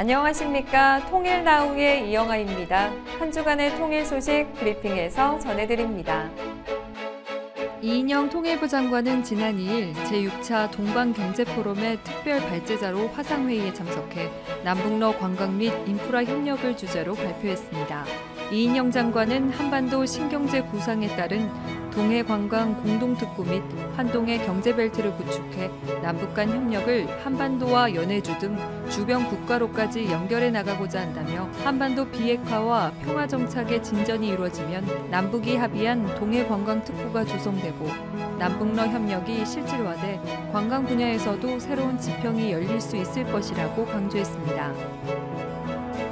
안녕하십니까. 통일나우의 이영아입니다. 한 주간의 통일 소식 브리핑에서 전해드립니다. 이인영 통일부 장관은 지난 2일 제6차 동방경제포럼의 특별 발제자로 화상회의에 참석해 남북러 관광 및 인프라 협력을 주제로 발표했습니다. 이인영 장관은 한반도 신경제 구상에 따른 동해관광 공동특구 및 한동해 경제벨트를 구축해 남북 간 협력을 한반도와 연해주 등 주변 국가로까지 연결해 나가고자 한다며 한반도 비핵화와 평화정착의 진전이 이루어지면 남북이 합의한 동해관광특구가 조성되고 남북러 협력이 실질화돼 관광 분야에서도 새로운 지평이 열릴 수 있을 것이라고 강조했습니다.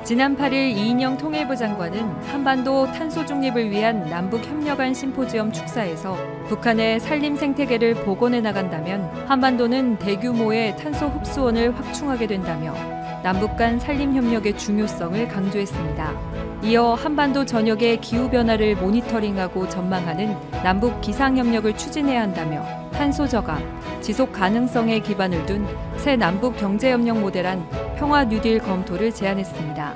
지난 8일 이인영 통일부 장관은 한반도 탄소 중립을 위한 남북협력안 심포지엄 축사에서 북한의 산림 생태계를 복원해 나간다면 한반도는 대규모의 탄소 흡수원을 확충하게 된다며 남북 간 산림 협력의 중요성을 강조했습니다. 이어 한반도 전역의 기후변화를 모니터링하고 전망하는 남북 기상협력을 추진해야 한다며 탄소 저감, 지속 가능성에 기반을 둔 새 남북 경제협력 모델안 평화 뉴딜 검토를 제안했습니다.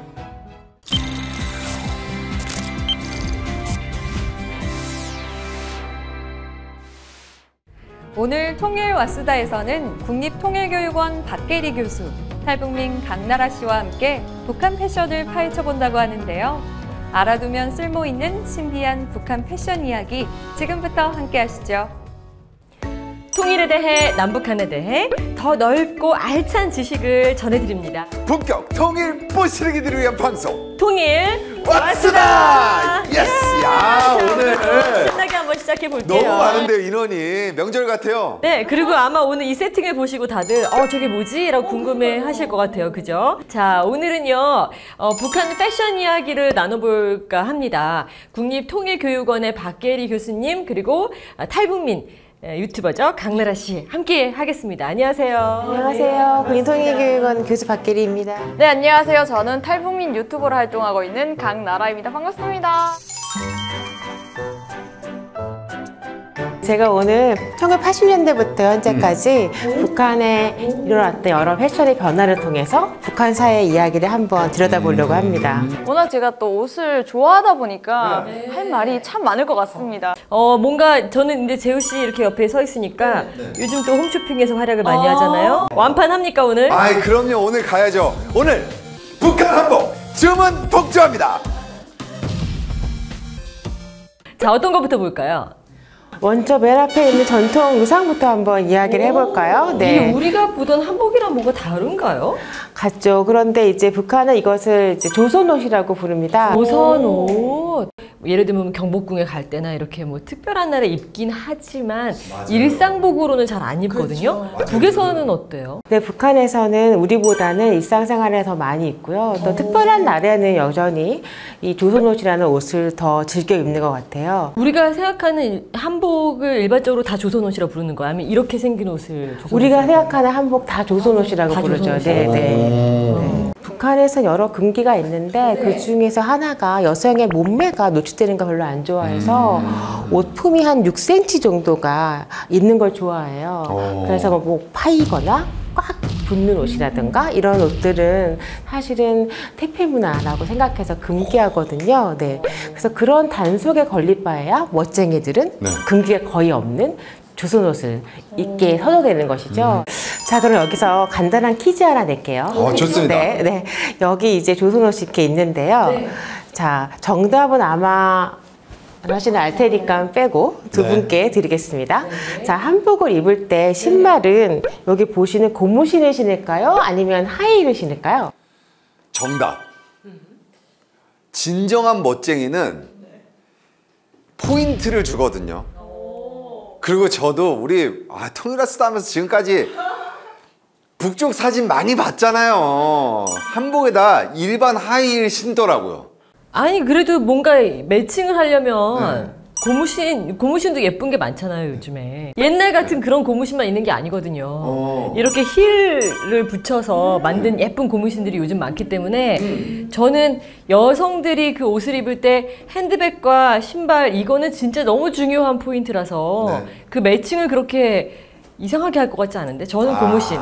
오늘 통일 왓수다에서는 국립통일교육원 박계리 교수, 탈북민 강나라 씨와 함께 북한 패션을 파헤쳐본다고 하는데요. 알아두면 쓸모있는 신비한 북한 패션 이야기 지금부터 함께 하시죠. 통일에 대해, 남북한에 대해 더 넓고 알찬 지식을 전해드립니다. 본격 통일 부스러기들을 위한 방송 통일 왓수다! 예스! 야, 오늘 신나게 한번 시작해볼게요. 너무 많은데요, 인원이. 명절 같아요. 네, 그리고 아마 오늘 이 세팅을 보시고 다들 저게 뭐지? 라고 궁금해 하실 것 같아요. 그죠? 자, 오늘은요, 북한 패션 이야기를 나눠볼까 합니다. 국립통일교육원의 박계리 교수님, 그리고 탈북민 유튜버죠. 강나라 씨 함께 하겠습니다. 안녕하세요. 안녕하세요. 국립통일교육원 교수 박계리입니다. 네, 안녕하세요. 저는 탈북민 유튜버로 활동하고 있는 강나라입니다. 반갑습니다. 제가 오늘 1980년대부터 현재까지 북한에 일어났던 여러 패션의 변화를 통해서 북한 사회의 이야기를 한번 들여다보려고 합니다. 워낙 제가 또 옷을 좋아하다 보니까 할 말이 참 많을 것 같습니다. 뭔가 저는 이제 재우 씨 이렇게 옆에 서 있으니까 요즘 또 홈쇼핑에서 활약을 많이 하잖아요. 완판합니까 오늘? 아이, 그럼요. 오늘 가야죠. 오늘 북한 한복 주문 복주합니다. 자, 어떤 것부터 볼까요? 먼저 맨 앞에 있는 전통 의상부터 한번 이야기를 해볼까요? 네. 이게 우리가 보던 한복이랑 뭐가 다른가요? 같죠. 그런데 이제 북한은 이것을 이제 조선옷이라고 부릅니다. 조선옷. 예를 들면 경복궁에 갈 때나 이렇게 뭐 특별한 날에 입긴 하지만 맞아요. 일상복으로는 잘 안 입거든요. 그렇죠. 북에서는 어때요? 네, 북한에서는 우리보다는 일상생활에 더 많이 입고요. 또 특별한 날에는 여전히 이 조선옷이라는 옷을 더 즐겨 입는 것 같아요. 우리가 생각하는 한복을 일반적으로 다 조선옷이라고 부르는 거야? 아니면 이렇게 생긴 옷을 조선옷? 우리가 생각하는 한복 다 조선옷이라고 부르죠. 네, 네. 북한에서 여러 금기가 있는데 그 중에서 하나가 여성의 몸매가 노출되는 걸 별로 안 좋아해서 옷품이 한 6cm 정도가 있는 걸 좋아해요. 그래서 뭐 파이거나 꽉 붙는 옷이라든가 이런 옷들은 사실은 태폐 문화라고 생각해서 금기하거든요. 네. 그래서 그런 단속에 걸릴 바에야 멋쟁이들은 금기가 거의 없는 조선옷을 입게 선호되는 것이죠. 자, 그럼 여기서 간단한 퀴즈 하나 낼게요. 좋습니다. 네. 여기 이제 조선옷이 이렇게 있는데요. 자, 정답은 아마 하시는 알 테니까 빼고 두 분께 드리겠습니다. 자, 한복을 입을 때 신발은 여기 보시는 고무신을 신을까요? 아니면 하이힐을 신을까요? 정답. 진정한 멋쟁이는 포인트를 주거든요. 그리고 저도 우리 통일아스다 하면서 지금까지 북쪽 사진 많이 봤잖아요. 한복에다 일반 하이힐 신더라고요. 아니, 그래도 뭔가 매칭을 하려면 고무신도 예쁜 게 많잖아요, 요즘에. 옛날 같은 그런 고무신만 있는 게 아니거든요. 이렇게 힐을 붙여서 만든 예쁜 고무신들이 요즘 많기 때문에 저는 여성들이 그 옷을 입을 때 핸드백과 신발, 이거는 진짜 너무 중요한 포인트라서 그 매칭을 그렇게 이상하게 할 것 같지 않은데 저는 고무신.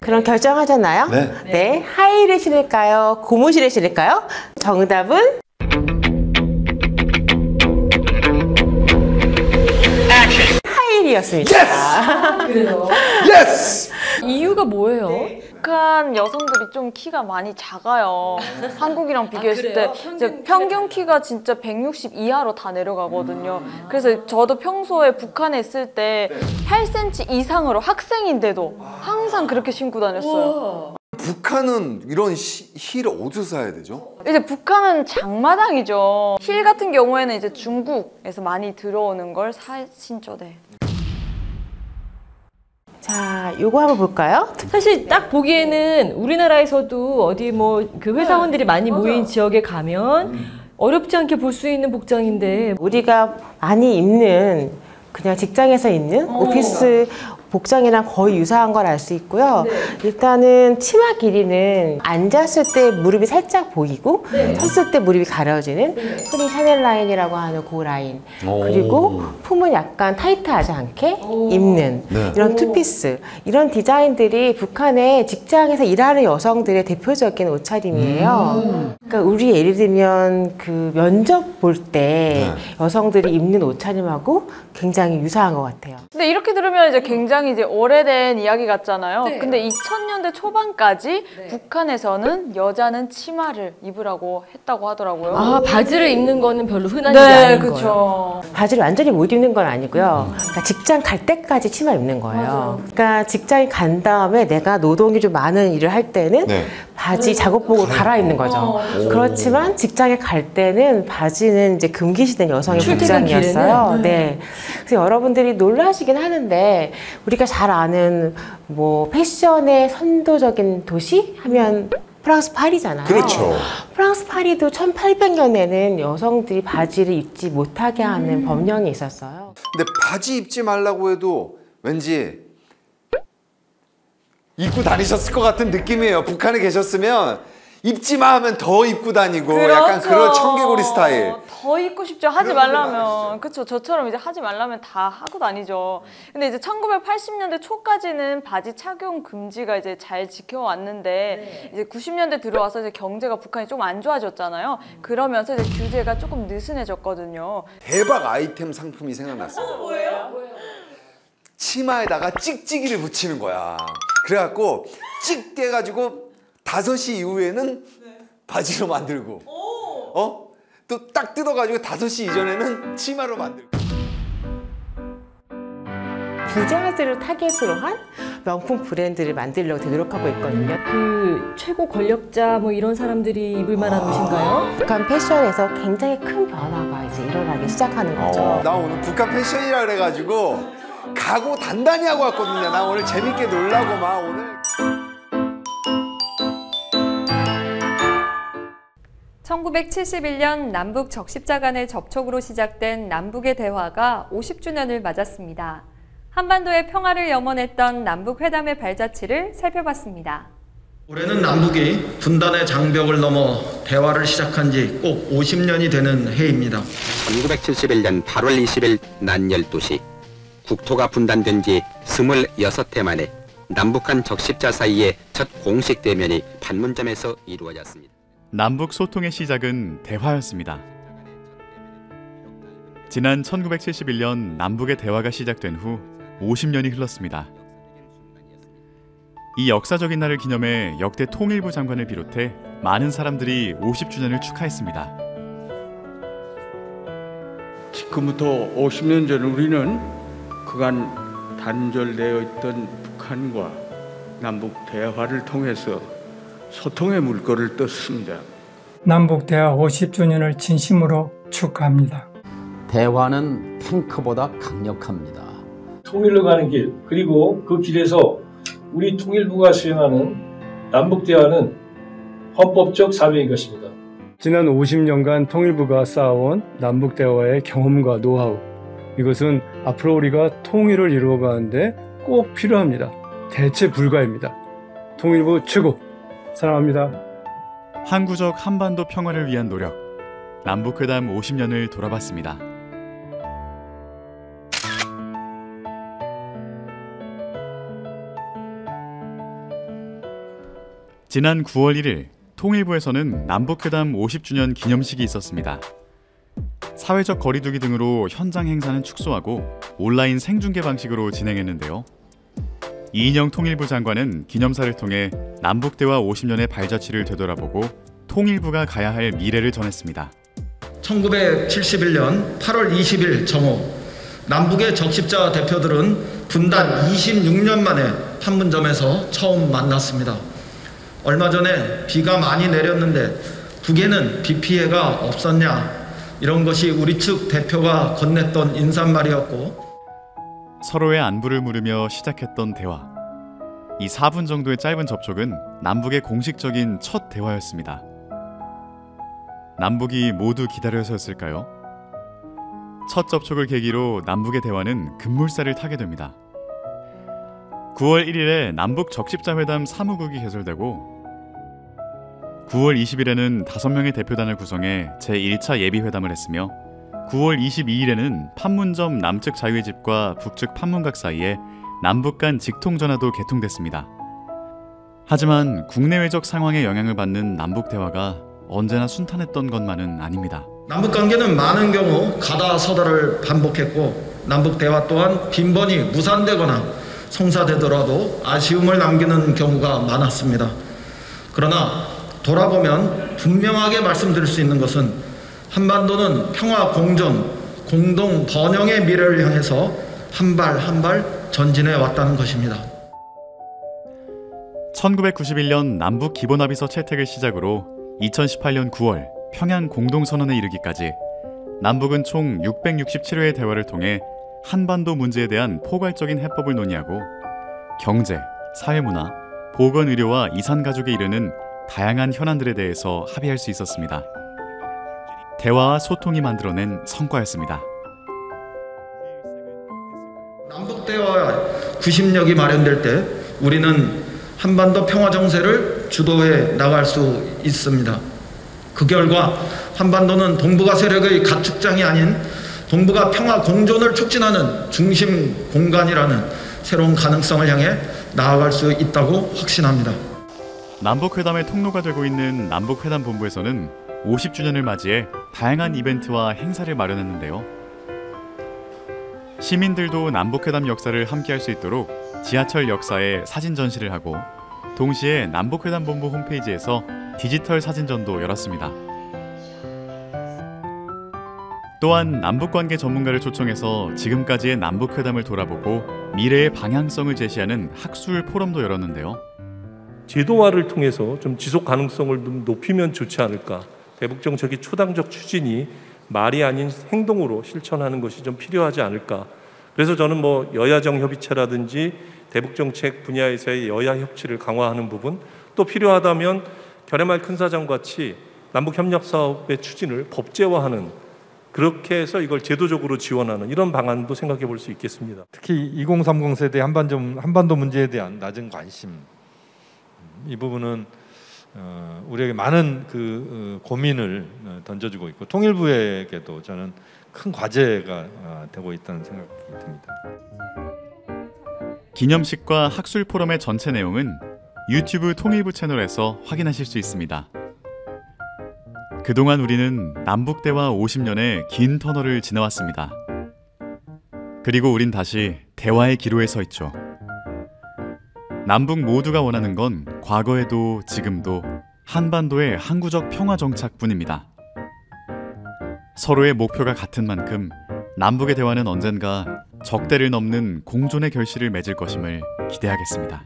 그럼 결정하셨나요? 네. 네. 하이힐을 신을까요? 고무신을 신을까요? 정답은 하이힐이었습니다. 예스! 이유가 뭐예요? 북한 여성들이 좀 키가 많이 작아요. 한국이랑 비교했을 때 이제 평균 키가 진짜 160 이하로 다 내려가거든요. 그래서 저도 평소에 북한에 있을 때 8cm 이상으로 학생인데도 항상 그렇게 신고 다녔어요. 북한은 이런 힐을 어디서 사야 되죠? 이제 북한은 장마당이죠. 힐 같은 경우에는 이제 중국에서 많이 들어오는 걸 신죠. 네. 자, 요거 한번 볼까요? 사실 딱 보기에는 우리나라에서도 어디 뭐 그 회사원들이 많이 모인 지역에 가면 어렵지 않게 볼 수 있는 복장인데 우리가 많이 입는 그냥 직장에서 입는 오피스 복장이랑 거의 유사한 걸 알 수 있고요. 일단은 치마 길이는 앉았을 때 무릎이 살짝 보이고 섰을 때 무릎이 가려지는 흔히 샤넬 라인이라고 하는 그 라인. 그리고 품은 약간 타이트하지 않게 입는 이런 투피스. 이런 디자인들이 북한의 직장에서 일하는 여성들의 대표적인 옷차림이에요. 그러니까 우리 예를 들면 그 면접 볼 때 여성들이 입는 옷차림하고 굉장히 유사한 것 같아요. 근데 이렇게 들으면 이제 굉장히 이제 오래된 이야기 같잖아요. 근데 2000년대 초반까지 북한에서는 여자는 치마를 입으라고 했다고 하더라고요. 아, 바지를 입는 거는 별로 흔한 일이 아닌 거예요. 그렇죠. 바지를 완전히 못 입는 건 아니고요. 그러니까 직장 갈 때까지 치마 입는 거예요. 그러니까 직장에 간 다음에 내가 노동이 좀 많은 일을 할 때는 바지 작업복을 갈아입는 거죠. 그렇지만 직장에 갈 때는 바지는 이제 금기시된 여성의 복장이었어요. 네. 그래서 여러분들이 놀라시긴 하는데 우리가 잘 아는 뭐 패션의 선도적인 도시 하면 프랑스 파리잖아요. 그렇죠. 프랑스 파리도 1800년에는 여성들이 바지를 입지 못하게 하는 법령이 있었어요. 근데 바지 입지 말라고 해도 왠지 입고 다니셨을 것 같은 느낌이에요. 북한에 계셨으면 입지 마 하면 더 입고 다니고 약간 그런 청개구리 스타일. 더 입고 싶죠. 하지 말라면. 그렇죠. 저처럼 이제 하지 말라면 다 하고 다니죠. 근데 이제 1980년대 초까지는 바지 착용 금지가 이제 잘 지켜왔는데 이제 90년대 들어와서 이제 경제가 북한이 좀 안 좋아졌잖아요. 그러면서 이제 규제가 조금 느슨해졌거든요. 대박 아이템 상품이 생각났어요. 뭐예요? 치마에다가 찍찍이를 붙이는 거야. 그래갖고 찍 떼가지고 5시 이후에는 바지로 만들고 또 딱 뜯어가지고 5시 이전에는 치마로 만들고. 부자들을 타겟으로 한 명품 브랜드를 만들려고 되게 노력하고 있거든요. 그 최고 권력자 뭐 이런 사람들이 입을 만한 옷인가요? 북한 패션에서 굉장히 큰 변화가 이제 일어나기 시작하는 거죠. 나 오늘 북한 패션이라 그래가지고 각오 단단히 하고 왔거든요. 나 오늘 재밌게 놀라고 막 오늘. 1971년 남북 적십자 간의 접촉으로 시작된 남북의 대화가 50주년을 맞았습니다. 한반도의 평화를 염원했던 남북회담의 발자취를 살펴봤습니다. 올해는 남북이 분단의 장벽을 넘어 대화를 시작한 지 꼭 50년이 되는 해입니다. 1971년 8월 20일 낮 12시 국토가 분단된 지 26해 만에 남북한 적십자 사이의 첫 공식 대면이 판문점에서 이루어졌습니다. 남북 소통의 시작은 대화였습니다. 지난 1971년 남북의 대화가 시작된 후 50년이 흘렀습니다. 이 역사적인 날을 기념해 역대 통일부 장관을 비롯해 많은 사람들이 50주년을 축하했습니다. 지금부터 50년 전 우리는 그간 단절되어 있던 북한과 남북 대화를 통해서 소통의 물꼬를 떴습니다. 남북대화 50주년을 진심으로 축하합니다. 대화는 탱크보다 강력합니다. 통일로 가는 길, 그리고 그 길에서 우리 통일부가 수행하는 남북대화는 헌법적 사명인 것입니다. 지난 50년간 통일부가 쌓아온 남북대화의 경험과 노하우, 이것은 앞으로 우리가 통일을 이루어가는데 꼭 필요합니다. 대체 불가입니다. 통일부 최고! 사랑합니다. 항구적 한반도 평화를 위한 노력, 남북회담 50년을 돌아봤습니다. 지난 9월 1일 통일부에서는 남북회담 50주년 기념식이 있었습니다. 사회적 거리두기 등으로 현장 행사는 축소하고 온라인 생중계 방식으로 진행했는데요. 이인영 통일부 장관은 기념사를 통해 남북대화 50년의 발자취를 되돌아보고 통일부가 가야 할 미래를 전했습니다. 1971년 8월 20일 정오, 남북의 적십자 대표들은 분단 26년 만에 판문점에서 처음 만났습니다. 얼마 전에 비가 많이 내렸는데 북에는 비 피해가 없었냐, 이런 것이 우리 측 대표가 건넸던 인사말이었고, 서로의 안부를 물으며 시작했던 대화. 이 4분 정도의 짧은 접촉은 남북의 공식적인 첫 대화였습니다. 남북이 모두 기다려서였을까요? 첫 접촉을 계기로 남북의 대화는 급물살을 타게 됩니다. 9월 1일에 남북 적십자 회담 사무국이 개설되고 9월 20일에는 5명의 대표단을 구성해 제1차 예비회담을 했으며 9월 22일에는 판문점 남측 자유의 집과 북측 판문각 사이에 남북 간 직통전화도 개통됐습니다. 하지만 국내외적 상황에 영향을 받는 남북 대화가 언제나 순탄했던 것만은 아닙니다. 남북 관계는 많은 경우 가다서다를 반복했고, 남북 대화 또한 빈번히 무산되거나 성사되더라도 아쉬움을 남기는 경우가 많았습니다. 그러나 돌아보면 분명하게 말씀드릴 수 있는 것은 한반도는 평화 공존, 공동 번영의 미래를 향해서 한 발 한 발 전진해 왔다는 것입니다. 1991년 남북 기본합의서 채택을 시작으로 2018년 9월 평양 공동선언에 이르기까지 남북은 총 667회의 대화를 통해 한반도 문제에 대한 포괄적인 해법을 논의하고 경제, 사회문화, 보건의료와 이산가족에 이르는 다양한 현안들에 대해서 합의할 수 있었습니다. 대화와 소통이 만들어낸 성과였습니다. 남북대화 구심력이 마련될 때 우리는 한반도 평화 정세를 주도해 나갈 수 있습니다. 그 결과 한반도는 동북아 세력의 가축장이 아닌 동북아 평화 공존을 촉진하는 중심 공간이라는 새로운 가능성을 향해 나아갈 수 있다고 확신합니다. 남북회담의 통로가 되고 있는 남북회담본부에서는 50주년을 맞이해 다양한 이벤트와 행사를 마련했는데요. 시민들도 남북회담 역사를 함께할 수 있도록 지하철 역사에 사진 전시를 하고 동시에 남북회담본부 홈페이지에서 디지털 사진전도 열었습니다. 또한 남북관계 전문가를 초청해서 지금까지의 남북회담을 돌아보고 미래의 방향성을 제시하는 학술 포럼도 열었는데요. 제도화를 통해서 좀 지속 가능성을 좀 높이면 좋지 않을까. 대북 정책의 초당적 추진이 말이 아닌 행동으로 실천하는 것이 좀 필요하지 않을까. 그래서 저는 여야정 협의체라든지 대북 정책 분야에서의 여야 협치를 강화하는 부분, 또 필요하다면 결해말 큰 사장 같이 남북 협력 사업의 추진을 법제화하는, 그렇게 해서 이걸 제도적으로 지원하는 이런 방안도 생각해 볼 수 있겠습니다. 특히 2030 세대 한반도 문제에 대한 낮은 관심, 이 부분은 우리에게 많은 고민을 던져주고 있고 통일부에게도 저는 큰 과제가 되고 있다는 생각이 듭니다. 기념식과 학술 포럼의 전체 내용은 유튜브 통일부 채널에서 확인하실 수 있습니다. 그동안 우리는 남북대화 50년의 긴 터널을 지나왔습니다. 그리고 우린 다시 대화의 기로에 서 있죠. 남북 모두가 원하는 건 과거에도 지금도 한반도의 항구적 평화 정착뿐입니다. 서로의 목표가 같은 만큼 남북의 대화는 언젠가 적대를 넘는 공존의 결실을 맺을 것임을 기대하겠습니다.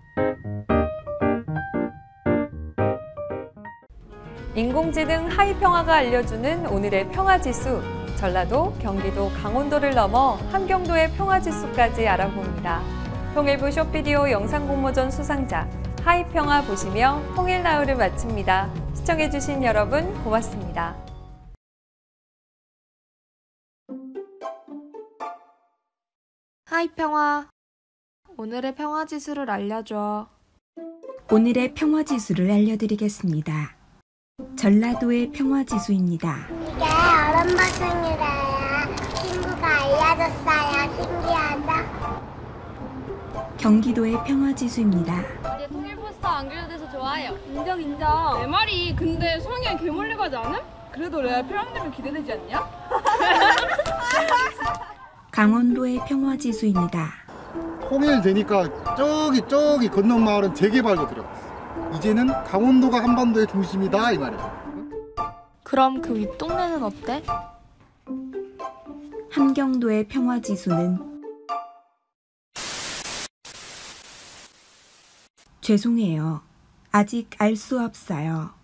인공지능 하이평화가 알려주는 오늘의 평화지수. 전라도, 경기도, 강원도를 넘어 함경도의 평화지수까지 알아봅니다. 통일부 쇼비디오 영상공모전 수상자 하이평화 보시며 통일나우를 마칩니다. 시청해주신 여러분 고맙습니다. 하이평화, 오늘의 평화지수를 알려줘. 오늘의 평화지수를 알려드리겠습니다. 전라도의 평화지수입니다. 이게 얼음버섯이래요. 친구가 알려줬어요. 신기하죠? 경기도의 평화지수입니다. 우리 통일부 스타 안 그려돼서 좋아요. 인정 인정. 내 말이 근데 수학여행 개멀리 가지 않음? 그래도 레아 평양되면 기대되지 않냐? 강원도의 평화지수입니다. 통일되니까 저기 건너 마을은 재개발도 들어갔어. 이제는 강원도가 한반도의 중심이다 이 말이야. 그럼 그 윗동네는 어때? 함경도의 평화지수는 죄송해요. 아직 알 수 없어요.